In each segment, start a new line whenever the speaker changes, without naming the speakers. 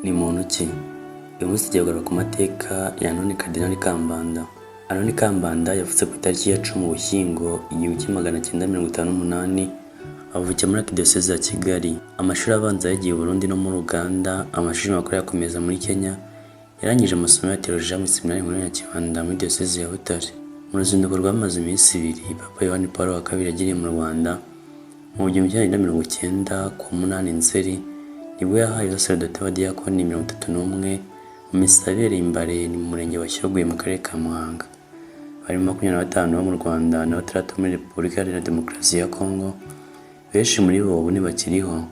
Ni muntu ki? Uyu munsi tugiye kugaruka ku mateka ya Anoni Karidinali Kambanda. Anoni Kambanda yavutse ku itariki ya 10 Ugushyingo 1958, avukira muri Archdiocese ya Kigali. Amashuri abanza yagiye i Burundi no muri Uganda, amashuri makuru yakomeza muri Kenya. Yarangije amasomo ya teolojiya mu seminari nkuru ya Kibanda muri Diocese ya Butare. Mu ruzinduko rwamaze iminsi ibiri, Papa Yohani Paul wa II yagiriye mu Rwanda mu 1990 ku 8 Nzeri, nibwo yahaye sacerdote wa diakoni 31 mu misa yabereye imbare ni mu murenge wa Shyogwe mu karere ka Muhanga. Bari 25 bo mu Rwanda na 6 muri Repubulika Iharanira Demokarasi ya Kongo. Benshi muri bo ubu ntibakiriho,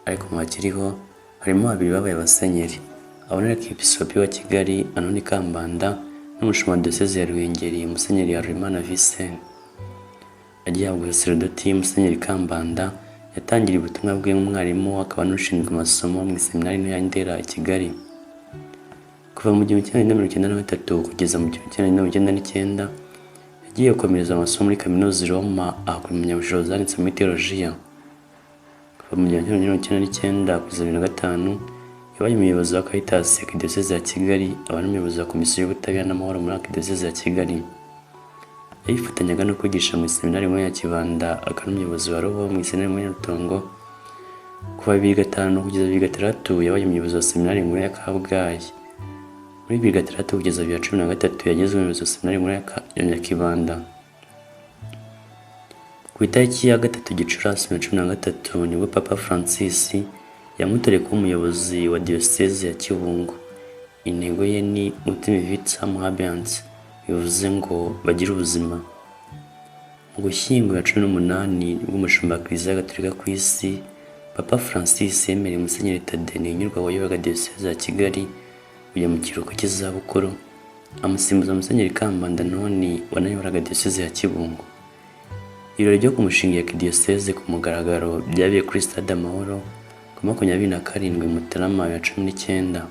ariko mu bakiriho harimo 2 babaye abasenyeri. Abo ni Arkiyepiskopi wa Kigali Anoni Kambanda n'umushumba wa Diocese ya Ruhengeri Musenyeri Harerimana Vincent. Agiye guhabwa sacerdote Musenyeri Kambanda yatangiriye ubutumwa bwe nk'umwarimu akaba n'ushinzwe amasomo mu seminari nto ya Ndera i Kigali. Kuva mu 1993 kugeza mu 1999 yagiye gukomereza amasomo muri kaminuza i Roma, ahakora umunyabushobozi zanditse muri teolojiya. Kuva mu 1999 kugeza 2005 yabaye umuyobozi wa Caritas ya Archdiocese ya Kigali, aba n'umuyobozi wa Komisiyo y'Ubutabera n'Amahoro muri Archdiocese ya Kigali. Yayifatanyaga no kwigisha mu seminari nkuru ya Kibanda, akaba n'umuyobozi wa Roho mu seminari nkuru ya Rutongo. Kuva 2005 kugeza 2006 yabaye umuyobozi wa seminari nkuru ya Kabgayi. Muri 2006 kugeza 2013 yagizwe umuyobozi wa seminari nkuru ya Kibanda. Ku itariki ya 3 Gicurasi 2013 nibwo Papa Francis yamutoreye kuba umuyobozi wa Diocese ya Kibungo. Intego ye ni Ultima Vita Habeant, bivuze ngo bagire ubuzima. Mu Gushyingo ya 18 nibwo umushumba wa Kiliziya Gatolika ku isi Papa Francis yemereye Musenyeri Tade Ntihinyurwa wayoboraga Diocese ya Kigali kujya mu kiruhuko cy'izabukuru, amusimbuza Musenyeri Kambanda Anoni wanayoboraga Diocese ya Kibungo. Ibirori byo kumushingira Arkidiocese ku mugaragaro byabereye kuri Stade Amahoro ku 27 Mutarama ya 19.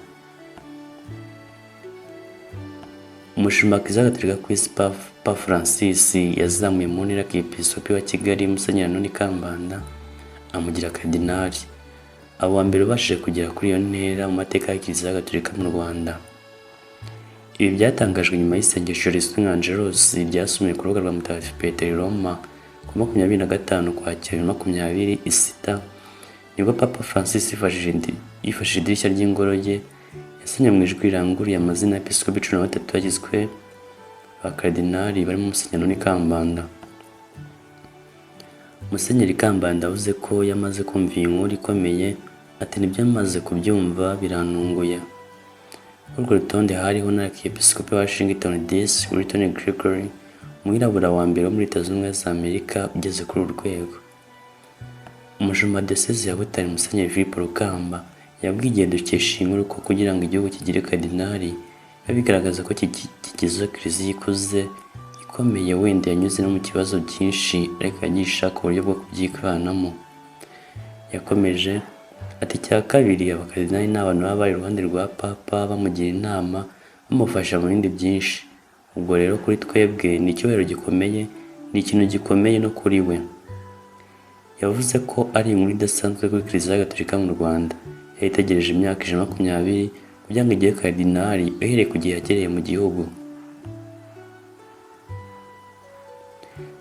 Umushumba wa Kiliziya Gatolika ku isi Papa Francis yazamuye mu ntera Arkiyepiskopi wa Kigali Musenyeri Anoni Kambanda amugira Karidinali, abo wa mbere ubashije kugera kuri iyo ntera mu mateka ya Kiliziya Gatolika mu Rwanda. Ibi byatangajwe nyuma y'isengesho riswe nka Angelus ryasomwe ku rubuga rwa Mutagatifu Petero i Roma ku 25 Ukwakira 2020 Isita, nibwo Papa Francis yifashishije idirishya ry'ingoro ye yasinye mu ijwi riranguruye amazina y'Episkopi 13 bagizwe ba Karidinali barimo Musenyeri Anoni Kambanda. Musenyeri Kambanda avuze ko yamaze kumva iyi nkuru ikomeye, ati nibyo amaze kubyumva birantunguye. Urwo rutonde hariho na Arkiyepiskopi wa Washington DC Wilton Gregory, umwirabura wa mbere wo muri Leta Zunze Ubumwe za Amerika ugeze kuri uru rwego. Umushumba wa Diocese ya Butare Musenyeri Philippe Rukamba yabwiye igihe dukesha inkuru ko kugira ngo igihugu kigire Karidinali biba bigaragaza ko kigize Kiliziya ikuze ikomeye, wenda yanyuze no mu kibazo byinshi ariko yagiye ishaka uburyo bwo kubyivanamo. Yakomeje ati icya kabiri, abakaridinali ni abantu baba bari iruhande rwa Papa bamugira inama bamufasha mu bindi byinshi. Ubwo rero kuri twebwe ni icyubahiro gikomeye, ni ikintu gikomeye no kuri we. Yavuze ko ari inkuru idasanzwe kuri Kiliziya Gatolika mu Rwanda. Yayitegereje imyaka 20 kugira ngo igire Karidinali uhereye ku gihe yagereye mu gihugu.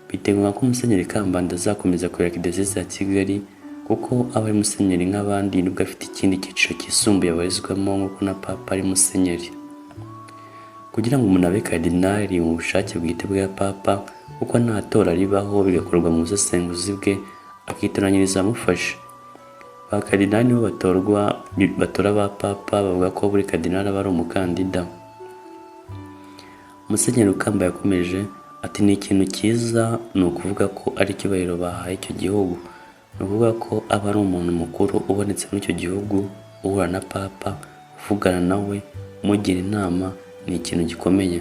Biteganywa ko Musenyeri Kambanda azakomeza kuyobora Arkidiocese ya Kigali kuko aba ari musenyeri nk'abandi, nubwo afite ikindi cyiciro cyisumbuye abarizwamo nk'uko na Papa ari musenyeri. Kugira ngo umuntu abe Karidinali mu bushake bwite bwa Papa, kuko nta tora ribaho, bigakorwa mu busesenguzi bwe, akitoranyiriza amufasha. Ba Karidinali nibo batora ba Papa, bavuga ko buri Karidinali aba ari umukandida. Musenyeri Rukamba yakomeje ati ni ikintu cyiza, ni ukuvuga ko ari icyubahiro bahaye icyo gihugu, ni ukuvuga ko aba ari umuntu mukuru ubonetse muri icyo gihugu, uhura na Papa, uvugana nawe, umugira inama, ni ikintu gikomeye.